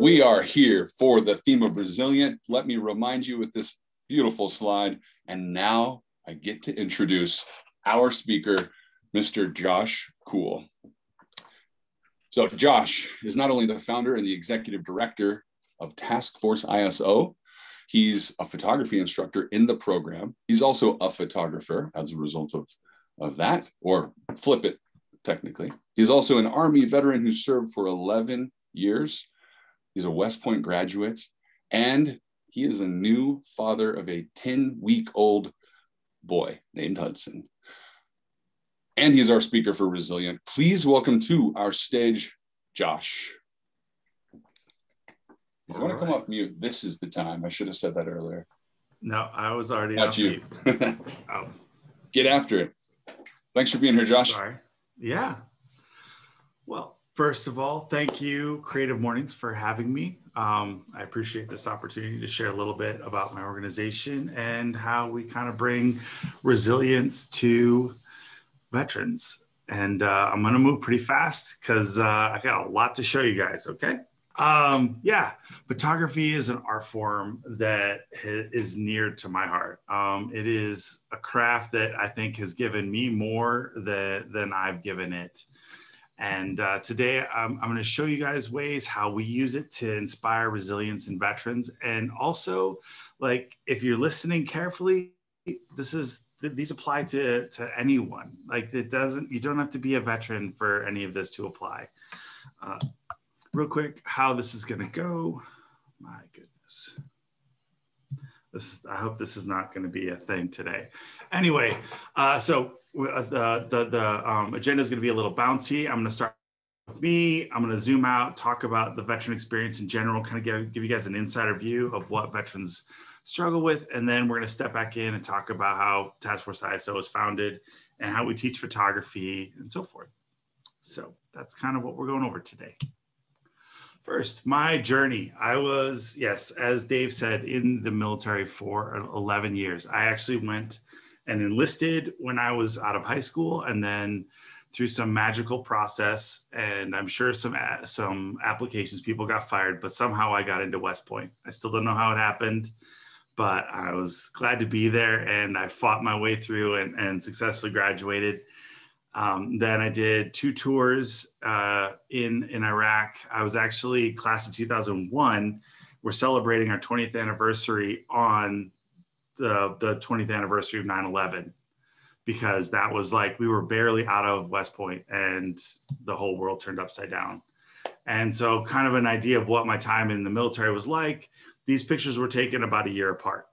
We are here for the theme of resilient. Let me remind you with this beautiful slide. And now I get to introduce our speaker, Mr. Josh Kuehl. So Josh is not only the founder and the executive director of Task Force ISO, he's a photography instructor in the program. He's also a photographer as a result of that, or flip it technically. He's also an Army veteran who served for 11 years. He's a West Point graduate, and he is a new father of a 10-week-old boy named Hudson. And he's our speaker for Resilient. Please welcome to our stage, Josh. If you want to come off mute, this is the time. I should have said that earlier. No, I was already Not you. Oh. Get after it. Thanks for being here, Josh. Sorry. Yeah. Well, first of all, thank you, Creative Mornings, for having me. I appreciate this opportunity to share a little bit about my organization and how we kind of bring resilience to veterans. And I'm going to move pretty fast because I got a lot to show you guys, okay? Yeah, photography is an art form that is near to my heart. It is a craft that I think has given me more than I've given it. And today I'm going to show you guys ways how we use it to inspire resilience in veterans. And also, like, if you're listening carefully, these apply to anyone. Like, you don't have to be a veteran for any of this to apply. Real quick, how this is going to go. My goodness. I hope this is not going to be a thing today. Anyway, so the agenda is going to be a little bouncy. I'm going to start with me. I'm going to zoom out, talk about the veteran experience in general, kind of give you guys an insider view of what veterans struggle with. And then we're going to step back in and talk about how Task Force ISO was founded and how we teach photography and so forth. So that's kind of what we're going over today. First, my journey. I was, yes, as Dave said, in the military for 11 years. I actually went and enlisted when I was out of high school, and then through some magical process, and I'm sure some applications, people got fired, but somehow I got into West Point. I still don't know how it happened, but I was glad to be there, and I fought my way through and successfully graduated. Then I did 2 tours in Iraq. I was actually class of 2001. We're celebrating our 20th anniversary on the 20th anniversary of 9/11, because that was like, we were barely out of West Point and the whole world turned upside down. And so kind of an idea of what my time in the military was like. These pictures were taken about a year apart.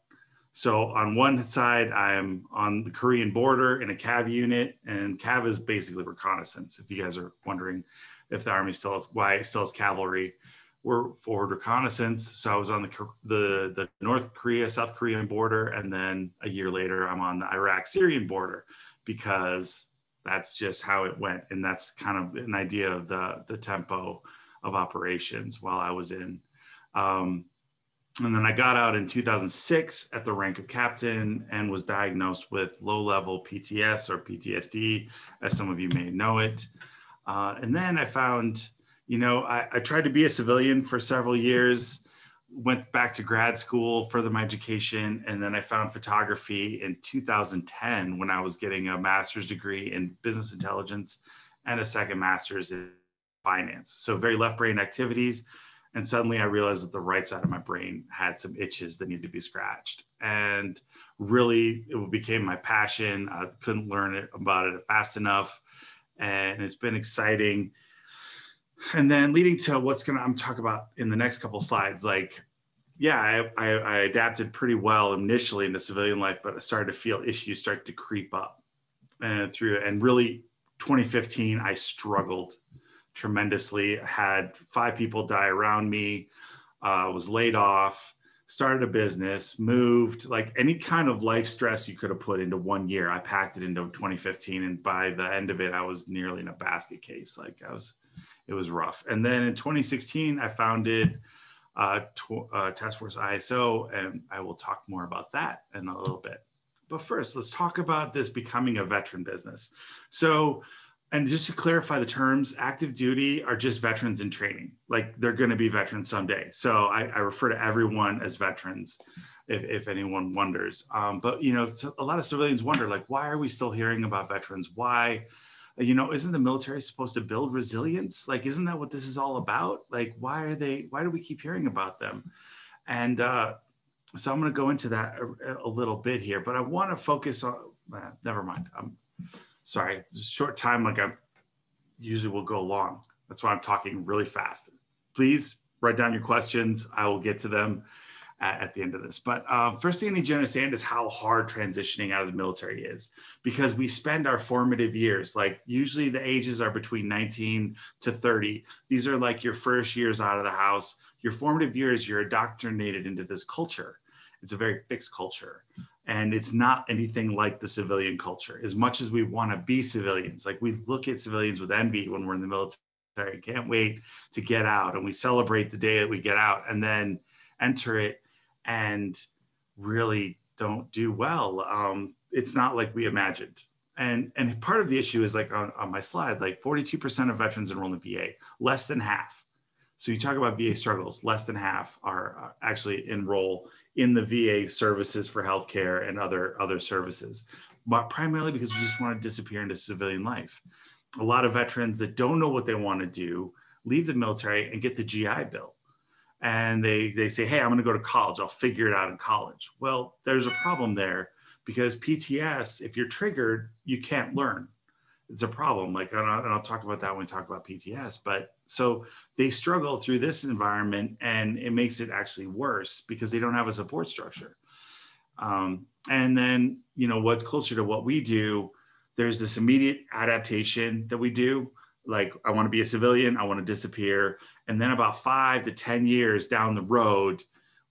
So on one side, I'm on the Korean border in a CAV unit, and CAV is basically reconnaissance. If you guys are wondering if the Army why it still has cavalry, we're forward reconnaissance. So I was on the North Korea, South Korean border. And then a year later, I'm on the Iraq-Syrian border, because that's just how it went. And that's kind of an idea of the tempo of operations while I was in. And then I got out in 2006 at the rank of captain and was diagnosed with low-level PTS or PTSD, as some of you may know it. And then I found, I tried to be a civilian for several years, went back to grad school, further my education, and then I found photography in 2010 when I was getting a master's degree in business intelligence and a second master's in finance. So very left brain activities. And suddenly I realized that the right side of my brain had some itches that needed to be scratched. And really, it became my passion. I couldn't learn about it fast enough. And it's been exciting. And then leading to I'm talking about in the next couple of slides, like, yeah, I adapted pretty well initially into civilian life, but I started to feel issues start to creep up. And really 2015, I struggled tremendously. Had 5 people die around me, was laid off, started a business, moved, like any kind of life stress you could have put into 1 year. I packed it into 2015. And by the end of it, I was nearly in a basket case. It was rough. And then in 2016, I founded Task Force ISO, and I will talk more about that in a little bit. But first, let's talk about this becoming a veteran business. So And just to clarify the terms, active duty are just veterans in training. Like they're going to be veterans someday. So I refer to everyone as veterans, if anyone wonders. But, you know, a lot of civilians wonder, like, why are we still hearing about veterans? Why, you know, isn't the military supposed to build resilience? Like, isn't that what this is all about? Like, why do we keep hearing about them? And so I'm going to go into that a little bit here, but I want to focus on, never mind. Sorry, it's a short time, like I usually will go long. That's why I'm talking really fast. Please write down your questions. I will get to them at the end of this. But first thing I need you to understand is how hard transitioning out of the military is, because we spend our formative years, like usually the ages are between 19 to 30. These are like your first years out of the house. Your formative years, you're indoctrinated into this culture. It's a very fixed culture. And it's not anything like the civilian culture. As much as we want to be civilians, like we look at civilians with envy when we're in the military, can't wait to get out. And we celebrate the day that we get out and then enter it and really don't do well. It's not like we imagined. And part of the issue is like on my slide, like 42% of veterans enroll in VA, less than half. So you talk about VA struggles, less than half are actually enroll in the VA services for healthcare and other services, but primarily because we just want to disappear into civilian life. A lot of veterans that don't know what they want to do leave the military and get the GI Bill. And they say, hey, I'm going to go to college. I'll figure it out in college. Well, there's a problem there because PTS, if you're triggered, you can't learn. It's a problem. Like, and I'll talk about that when we talk about PTS, but so they struggle through this environment and it makes it actually worse because they don't have a support structure. And then, you know, what's closer to what we do, there's this immediate adaptation that we do. Like, I want to be a civilian, I want to disappear. And then about 5 to 10 years down the road,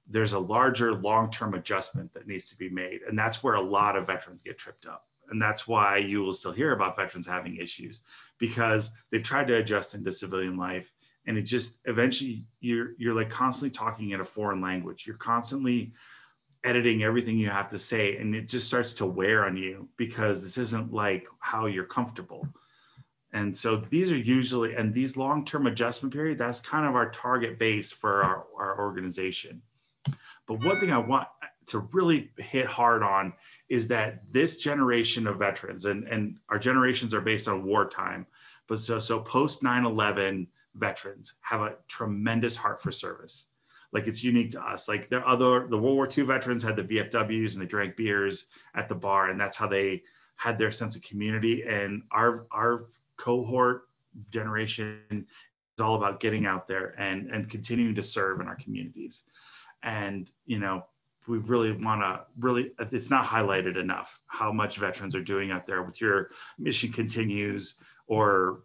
there's a larger long-term adjustment that needs to be made. And that's where a lot of veterans get tripped up. And that's why you will still hear about veterans having issues, because they've tried to adjust into civilian life. And it just eventually you're like constantly talking in a foreign language. You're constantly editing everything you have to say. And it just starts to wear on you because this isn't like how you're comfortable. And so these are usually, and these long-term adjustment period, that's kind of our target base for our organization. But one thing I want to really hit hard on is that this generation of veterans, and our generations are based on wartime, but so post 9/11 veterans have a tremendous heart for service. Like, it's unique to us. Like the World War II veterans had the VFWs and they drank beers at the bar, and that's how they had their sense of community. And our cohort generation is all about getting out there and continuing to serve in our communities. And, you know, we really want to it's not highlighted enough how much veterans are doing out there with your Mission Continues or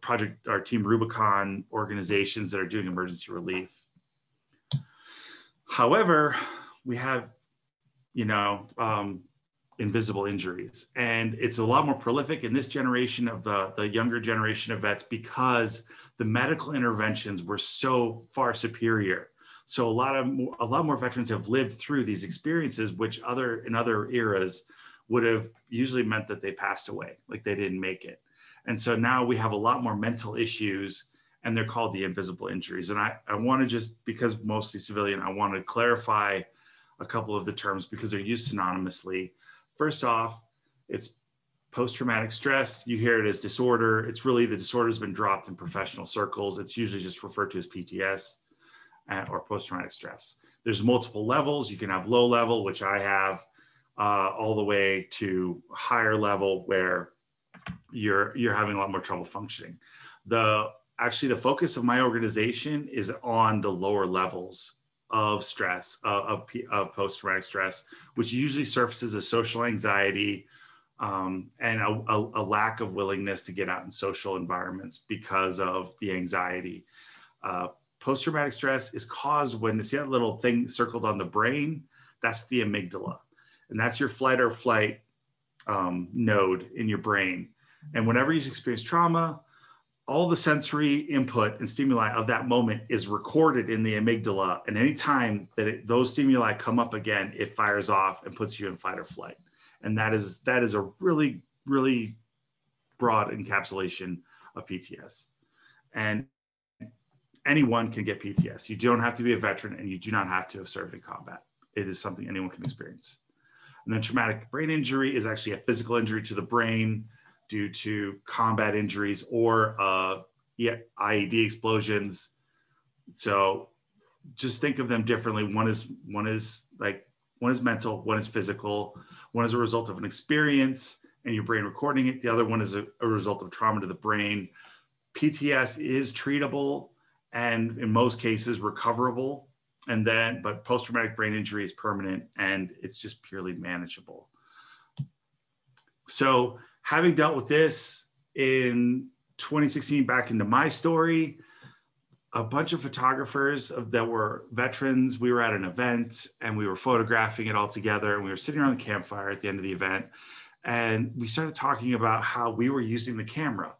Team Rubicon organizations that are doing emergency relief. However, we have, you know, invisible injuries, and it's a lot more prolific in this generation of the younger generation of vets because the medical interventions were so far superior. So a lot more veterans have lived through these experiences, which in other eras would have usually meant that they passed away, like they didn't make it. And so now we have a lot more mental issues, and they're called the invisible injuries. And I want to just, because mostly civilian, I want to clarify a couple of the terms because they're used synonymously. First off, it's post-traumatic stress. You hear it as disorder. It's really, the disorder has been dropped in professional circles. It's usually just referred to as PTS. Or post-traumatic stress. There's multiple levels. You can have low level, which I have, all the way to higher level where you're having a lot more trouble functioning. Actually, the focus of my organization is on the lower levels of stress, of post-traumatic stress, which usually surfaces as social anxiety and a lack of willingness to get out in social environments because of the anxiety. Post-traumatic stress is caused when, see that little thing circled on the brain? That's the amygdala. And that's your flight or flight node in your brain. And whenever you experience trauma, all the sensory input and stimuli of that moment is recorded in the amygdala. And anytime that those stimuli come up again, it fires off and puts you in fight or flight. And that is a really, really broad encapsulation of PTS. And anyone can get PTS. You don't have to be a veteran, and you do not have to have served in combat. It is something anyone can experience. And then traumatic brain injury is actually a physical injury to the brain due to combat injuries or IED explosions. So just think of them differently. One is mental, one is physical, one is a result of an experience and your brain recording it. The other one is a result of trauma to the brain. PTS is treatable and in most cases recoverable. But post-traumatic brain injury is permanent and it's just purely manageable. So having dealt with this in 2016, back into my story, a bunch of photographers that were veterans, we were at an event and we were photographing it all together, and we were sitting around the campfire at the end of the event. And we started talking about how we were using the camera.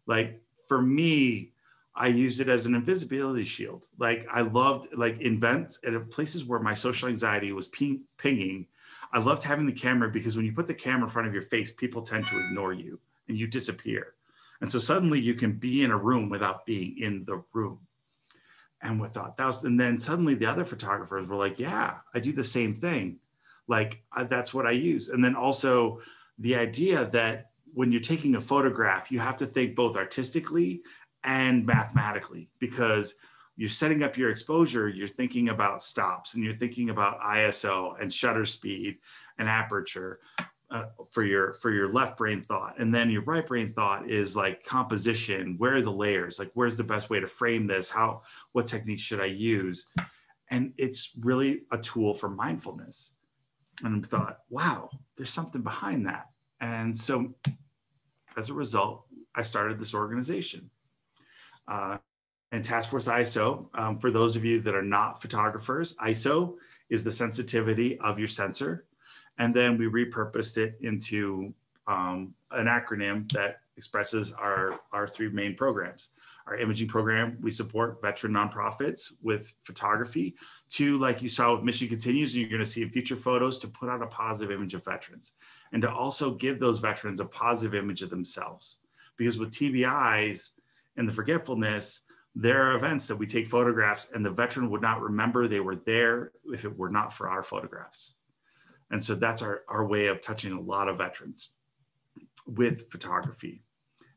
Like for me, I used it as an invisibility shield. Like I loved events at places where my social anxiety was pinging. I loved having the camera because when you put the camera in front of your face, people tend to ignore you and you disappear. And so suddenly you can be in a room without being in the room. And we thought and then suddenly the other photographers were like, yeah, I do the same thing. That's what I use. And then also the idea that when you're taking a photograph, you have to think both artistically and mathematically, because you're setting up your exposure, you're thinking about stops and you're thinking about ISO and shutter speed and aperture for your left brain thought. And then your right brain thought is like composition. Where are the layers? Like, where's the best way to frame this? What techniques should I use? And it's really a tool for mindfulness. And I thought, wow, there's something behind that. And so as a result, I started this organization. And Task Force ISO, for those of you that are not photographers, ISO is the sensitivity of your sensor. And then we repurposed it into an acronym that expresses our three main programs. Our imaging program, we support veteran nonprofits with photography to, like you saw with Mission Continues, and you're going to see in future photos, to put out a positive image of veterans and to also give those veterans a positive image of themselves. Because with TBIs and the forgetfulness, there are events that we take photographs and the veteran would not remember they were there if it were not for our photographs. And so that's our way of touching a lot of veterans with photography.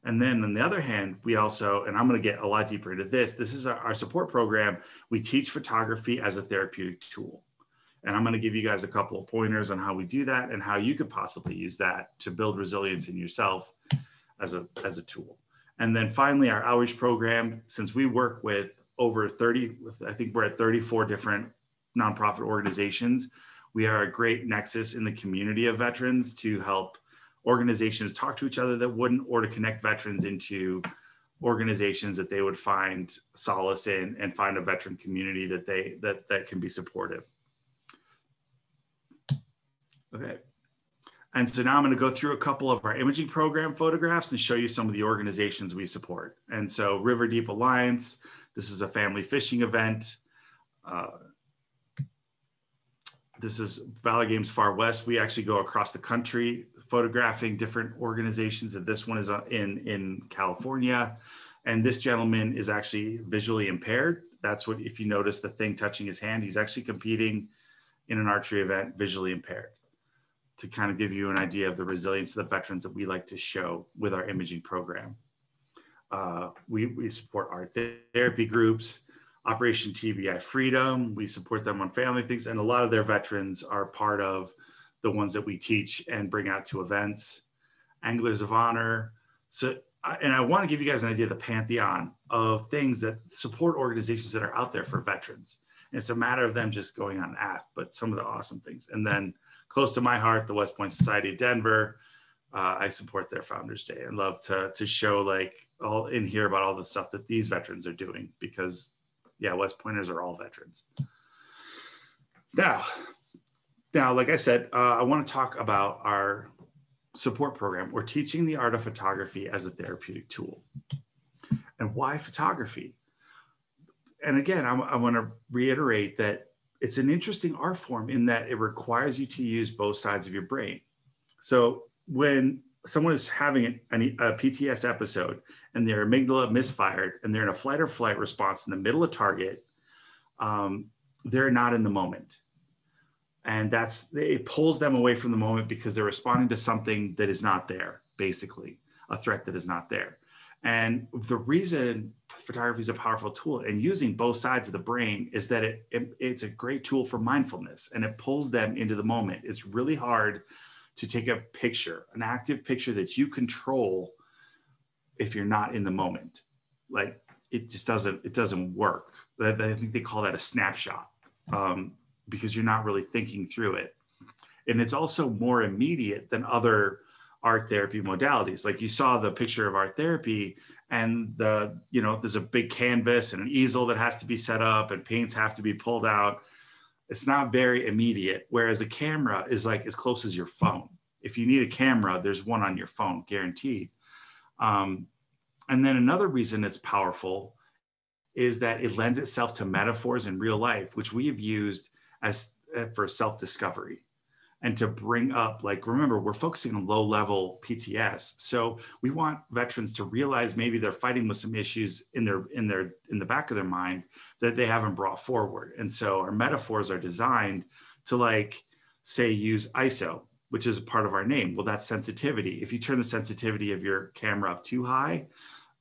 And then on the other hand, we also, and I'm going to get a lot deeper into this is our support program. We teach photography as a therapeutic tool. And I'm going to give you guys a couple of pointers on how we do that and how you could possibly use that to build resilience in yourself as a tool. And then finally, our outreach program, since we work with over 30, I think we're at 34 different nonprofit organizations, we are a great nexus in the community of veterans to help organizations talk to each other that wouldn't, or to connect veterans into organizations that they would find solace in and find a veteran community that can be supportive. Okay. And so now I'm going to go through a couple of our imaging program photographs and show you some of the organizations we support. And so River Deep Alliance, this is a family fishing event. This is Valley Games Far West. We actually go across the country photographing different organizations. And this one is in California. And this gentleman is actually visually impaired. That's what, if you notice the thing touching his hand, he's actually competing in an archery event visually impaired, to kind of give you an idea of the resilience of the veterans that we like to show with our imaging program. We support art therapy groups, Operation TBI Freedom. We support them on family things, and a lot of their veterans are part of the ones that we teach and bring out to events. Anglers of Honor. So, and I want to give you guys an idea of the pantheon of things that support organizations that are out there for veterans. And it's a matter of them just going on ask, but some of the awesome things. And then close to my heart, the West Point Society of Denver. I support their Founders Day and love to show like all in here about all the stuff that these veterans are doing, because yeah, West Pointers are all veterans. Now, like I said, I want to talk about our support program. We're teaching the art of photography as a therapeutic tool. And why photography? And again, I want to reiterate that it's an interesting art form in that it requires you to use both sides of your brain. So when someone is having a PTS episode and their amygdala misfired and they're in a fight or flight response in the middle of target, they're not in the moment. And it pulls them away from the moment because they're responding to something that is not there, basically, a threat that is not there. And the reason photography is a powerful tool and using both sides of the brain is that it's a great tool for mindfulness and it pulls them into the moment. It's really hard to take a picture, an active picture that you control if you're not in the moment. Like it doesn't work. I think they call that a snapshot. Because you're not really thinking through it. And it's also more immediate than other art therapy modalities. Like you saw the picture of art therapy and there's a big canvas and an easel that has to be set up and paints have to be pulled out. It's not very immediate. Whereas a camera is like as close as your phone. If you need a camera, there's one on your phone, guaranteed. And then another reason it's powerful is that it lends itself to metaphors in real life, which we have used as for self-discovery and to bring up, like, remember, we're focusing on low-level PTS. So we want veterans to realize maybe they're fighting with some issues in the back of their mind that they haven't brought forward. And so our metaphors are designed to, like, say, use ISO, which is a part of our name. Well, that's sensitivity. If you turn the sensitivity of your camera up too high,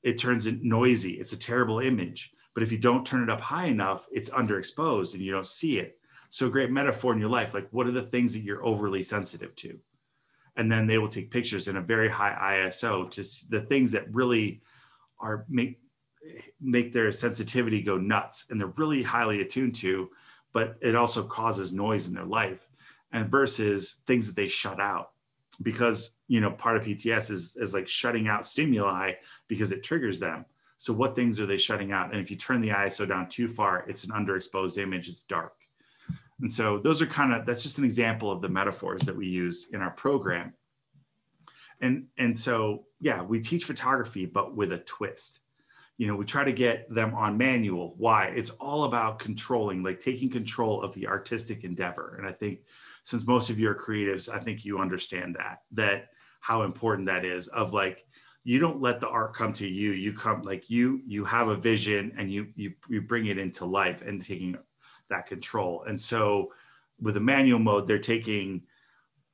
it turns it noisy. It's a terrible image. But if you don't turn it up high enough, it's underexposed and you don't see it. So a great metaphor in your life, like what are the things that you're overly sensitive to? And then they will take pictures in a very high ISO to the things that really are make their sensitivity go nuts and they're really highly attuned to, but it also causes noise in their life, and versus things that they shut out. Because, part of PTS is like shutting out stimuli because it triggers them. So what things are they shutting out? And if you turn the ISO down too far, it's an underexposed image, it's dark. And so those are that's just an example of the metaphors that we use in our program. And so, yeah, we teach photography, but with a twist. We try to get them on manual. Why? It's all about controlling, like taking control of the artistic endeavor. And I think since most of you are creatives, I think you understand that how important that is of like, you don't let the art come to you. You come like you have a vision and you bring it into life and taking that control. And so with a manual mode, they're taking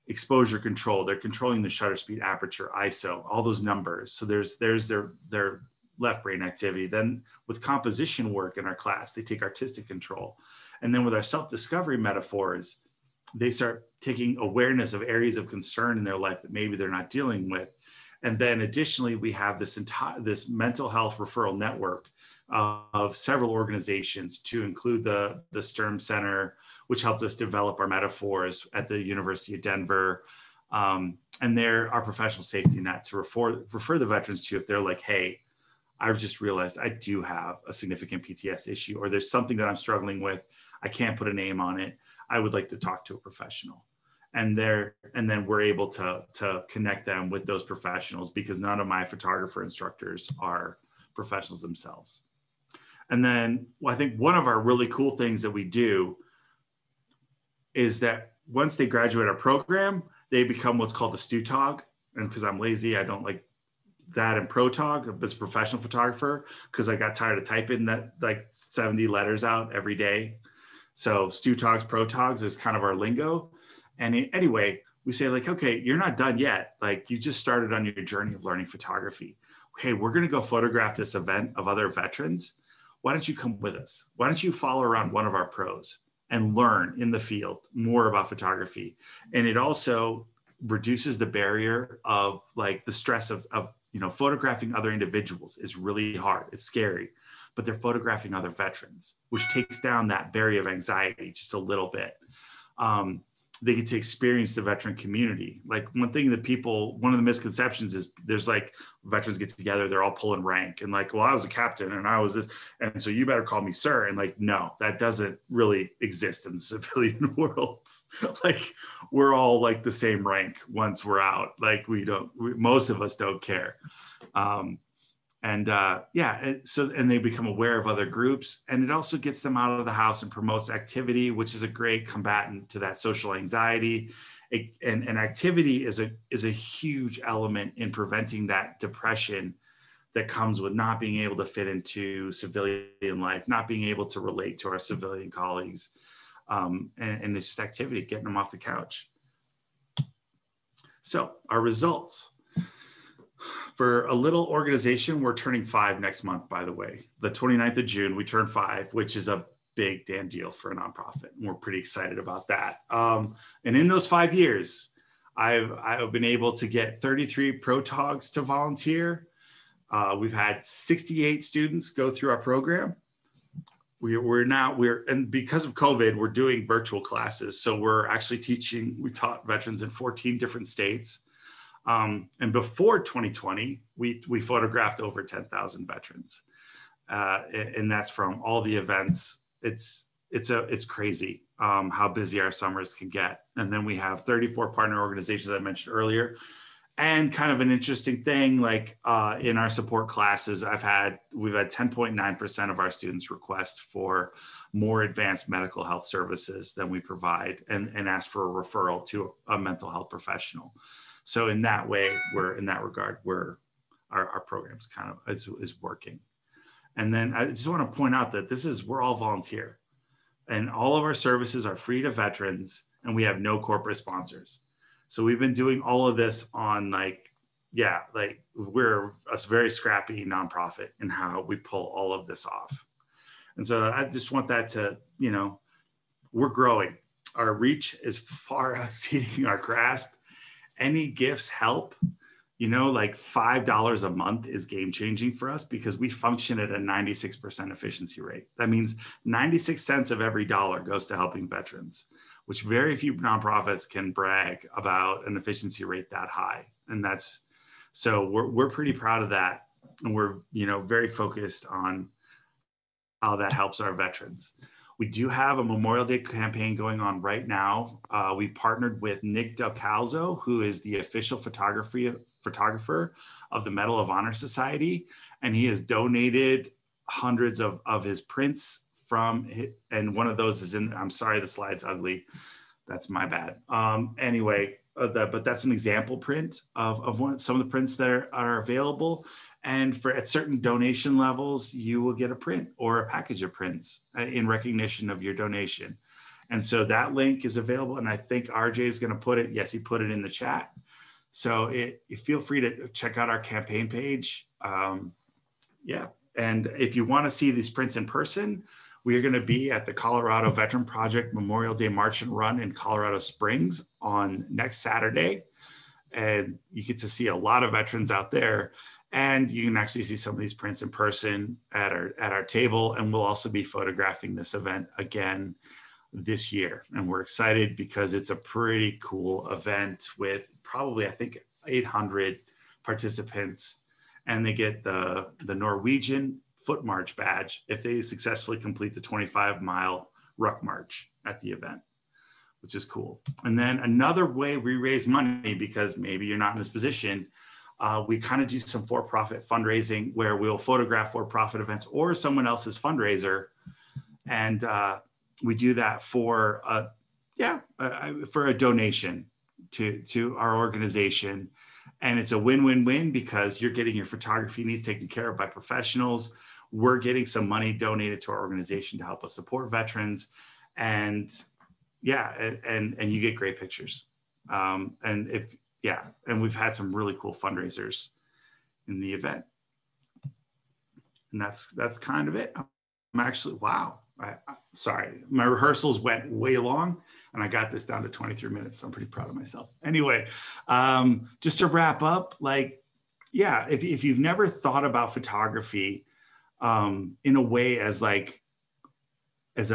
exposure control. They're controlling the shutter speed, aperture, ISO, all those numbers. So there's their left brain activity. Then with composition work in our class, they take artistic control. And then with our self-discovery metaphors, they start taking awareness of areas of concern in their life that maybe they're not dealing with. And then additionally, we have this mental health referral network of several organizations, to include the Sturm Center, which helped us develop our metaphors at the University of Denver. And they're our professional safety net to refer the veterans to if they're like, hey, I've just realized I do have a significant PTS issue, or there's something that I'm struggling with. I can't put a name on it. I would like to talk to a professional. And then we're able to connect them with those professionals, because none of my photographer instructors are professionals themselves. And then I think one of our really cool things that we do is that once they graduate our program, they become what's called the Stutog. And because I'm lazy, I don't like that in Protog as a professional photographer, because I got tired of typing that like 70 letters out every day. So Stutogs, Protogs is kind of our lingo. And anyway, we say like, okay, you're not done yet. Like you just started on your journey of learning photography. Hey, we're going to go photograph this event of other veterans. Why don't you come with us? Why don't you follow around one of our pros and learn in the field more about photography? And it also reduces the barrier of like the stress of photographing other individuals is really hard. It's scary, but they're photographing other veterans, which takes down that barrier of anxiety just a little bit. They get to experience the veteran community. Like one of the misconceptions is there's like veterans get together, they're all pulling rank and like, well, I was a captain and I was this, and so you better call me sir. And like, no, that doesn't really exist in the civilian world. Like we're all like the same rank once we're out. Like most of us don't care. And and they become aware of other groups, and it also gets them out of the house and promotes activity, which is a great combatant to that social anxiety. And activity is a huge element in preventing that depression that comes with not being able to fit into civilian life, not being able to relate to our civilian colleagues. And it's just activity, getting them off the couch. So our results. For a little organization, we're turning 5 next month, by the way. The 29th of June, we turn 5, which is a big damn deal for a nonprofit. And we're pretty excited about that. And in those 5 years, I've been able to get 33 ProTogs to volunteer. We've had 68 students go through our program. And because of COVID, we're doing virtual classes. So we're actually we taught veterans in 14 different states. And before 2020, we photographed over 10,000 veterans. And that's from all the events. It's crazy how busy our summers can get. And then we have 34 partner organizations I mentioned earlier. And kind of an interesting thing, like in our support classes, we've had 10.9% of our students request for more advanced mental health services than we provide, and ask for a referral to a mental health professional. So in that way, our program's kind of is working. And then I just want to point out that we're all volunteer, and all of our services are free to veterans, and we have no corporate sponsors. So we've been doing all of this on we're a very scrappy nonprofit in how we pull all of this off. And so I just want that to, we're growing. Our reach is far exceeding our grasp. Any gifts help. Like $5 a month is game changing for us, because we function at a 96% efficiency rate. That means 96 cents of every dollar goes to helping veterans, which very few nonprofits can brag about an efficiency rate that high. And so we're pretty proud of that. And we're, very focused on how that helps our veterans. We do have a Memorial Day campaign going on right now. We partnered with Nick Del Calzo, who is the official photographer of the Medal of Honor Society. And he has donated hundreds of his prints and one of those is I'm sorry, the slide's ugly. That's my bad. But that's an example print of some of the prints that are available. And at certain donation levels, you will get a print or a package of prints in recognition of your donation. And so that link is available. And I think RJ is going to put it. Yes, he put it in the chat. So feel free to check out our campaign page. And if you want to see these prints in person, we are going to be at the Colorado Veteran Project Memorial Day March and Run in Colorado Springs on next Saturday. And you get to see a lot of veterans out there. And you can actually see some of these prints in person at our table. And we'll also be photographing this event again this year. And we're excited because it's a pretty cool event with probably, I think, 800 participants. And they get the Norwegian Foot March badge if they successfully complete the 25-mile ruck march at the event, which is cool. And then another way we raise money, because maybe you're not in this position, we kind of do some for-profit fundraising where we'll photograph for-profit events or someone else's fundraiser. And we do that for a donation to our organization. And it's a win-win-win, because you're getting your photography needs taken care of by professionals. We're getting some money donated to our organization to help us support veterans. And you get great pictures. And we've had some really cool fundraisers in the event. And that's kind of it. I'm actually, wow. Sorry, my rehearsals went way long and I got this down to 23 minutes. So I'm pretty proud of myself. Anyway, just to wrap up, if you've never thought about photography in a way as a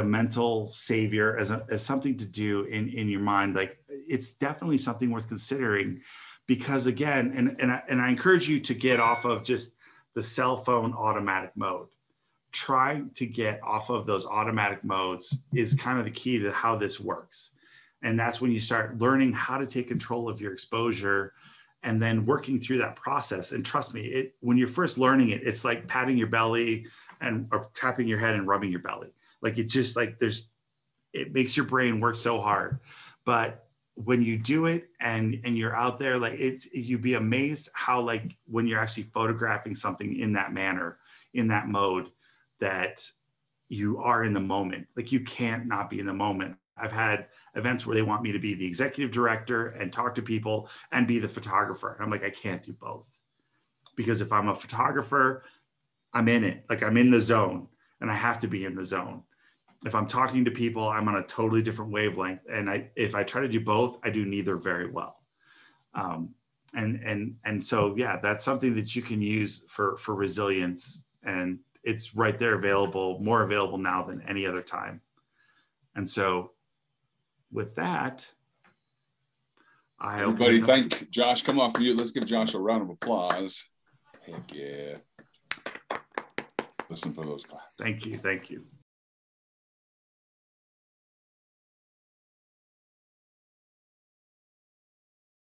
mental savior, as something to do in your mind, it's definitely something worth considering, because again, and I encourage you to get off of just the cell phone automatic mode. Trying to get off of those automatic modes is kind of the key to how this works. And that's when you start learning how to take control of your exposure and then working through that process. And trust me, when you're first learning it, it's like patting your belly or tapping your head and rubbing your belly. Like, it just like it makes your brain work so hard. But when you do it and you're out there, like, you'd be amazed how, like, when you're actually photographing something in that manner, in that mode, that you are in the moment. Like, you can't not be in the moment. I've had events where they want me to be the executive director and talk to people and be the photographer. And I'm like, I can't do both. Because if I'm a photographer, I'm in it. Like, I'm in the zone, and I have to be in the zone. If I'm talking to people, I'm on a totally different wavelength. And if I try to do both, I do neither very well. And so, yeah, that's something that you can use for resilience. And it's right there available, more available now than any other time. And so with that, everybody thank Josh. Come off mute. Let's give Josh a round of applause. Heck yeah. Listen for those claps. Thank you. Thank you.